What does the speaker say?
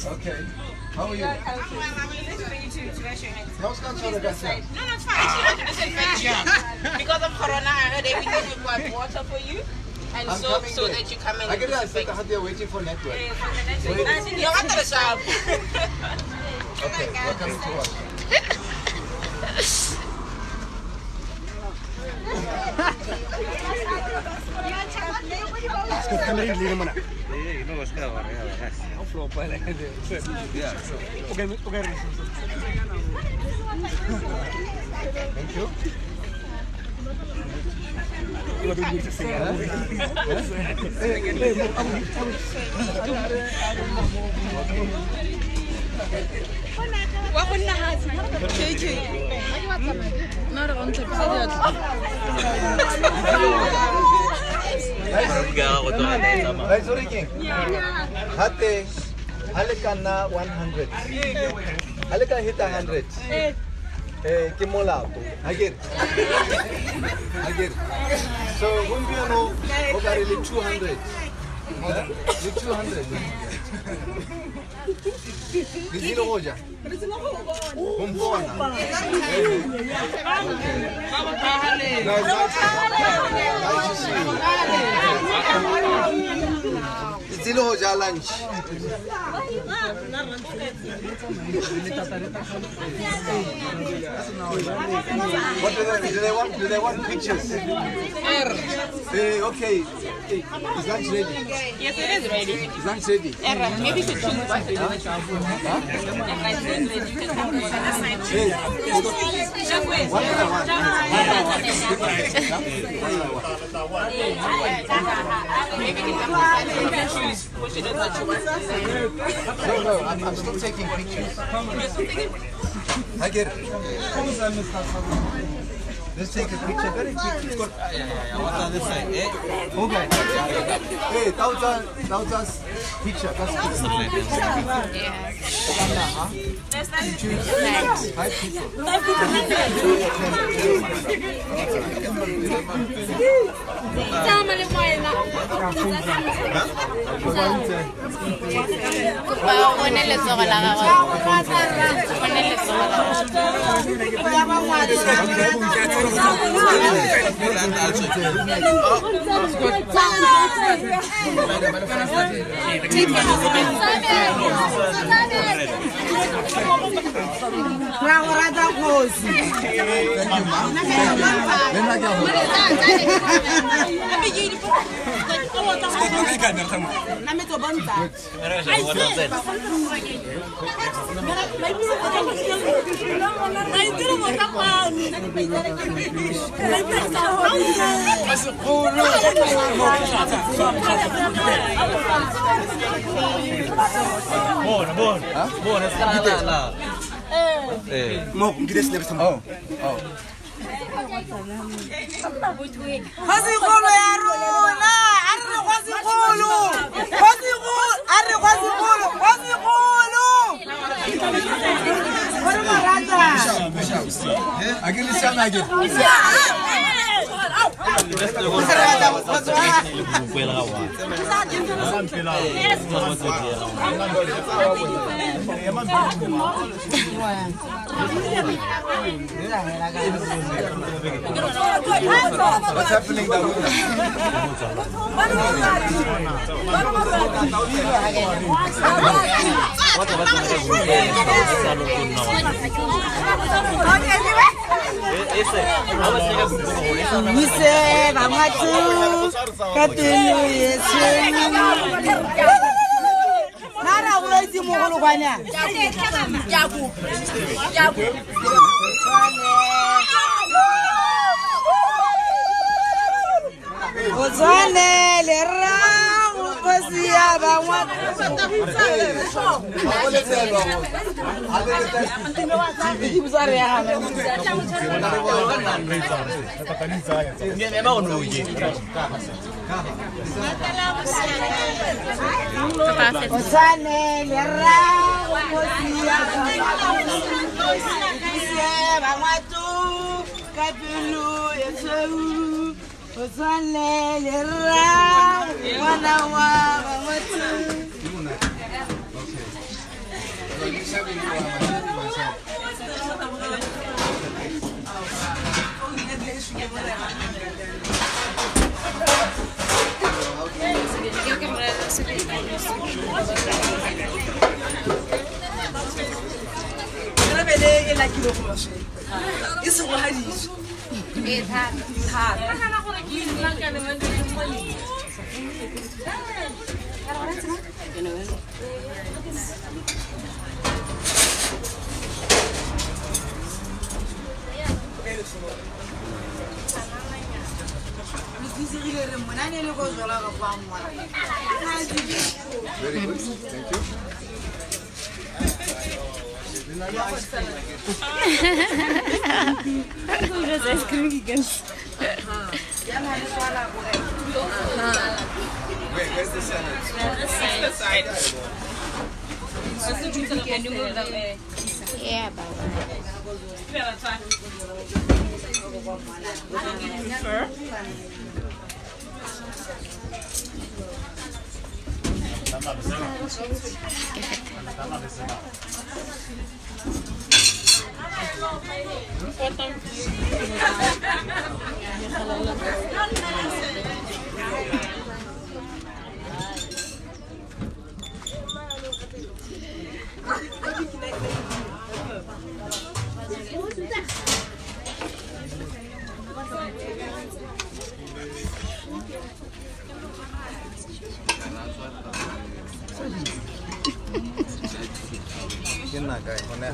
Okay. How are you? I'm listening for you to raise your hand. No, it's not so that No, it's fine. She wanted to disinfect you. Because of Corona, I heard everything we've got water for you. And I'm soap coming so there. that you come in I and get it. I disinfect. said they're waiting for network. You're at the shop. Okay, we're coming to watch. Thank you. Hey, sorry, King. Hate, halika na 100. Halika hit 100. Kimola po. Agir. So, when we know, okay, really 200. 200. Gizino ko dyan. Bumbona. Nice to see you. Gizino ko dyan lunch. What do they want pictures? Okay. Is lunch ready? Yes, it is ready. Is lunch ready? Maybe you could choose one. What do I want? No, I'm still taking pictures. I get it. Let's take a picture very quickly. What's on this side? Okay. Hey, thousand picture. That's choose 5 people. What's happening now? Very good. Thank you. Wait, where's the salad? The side. Yeah, Baba. Yun na, guys. Muna.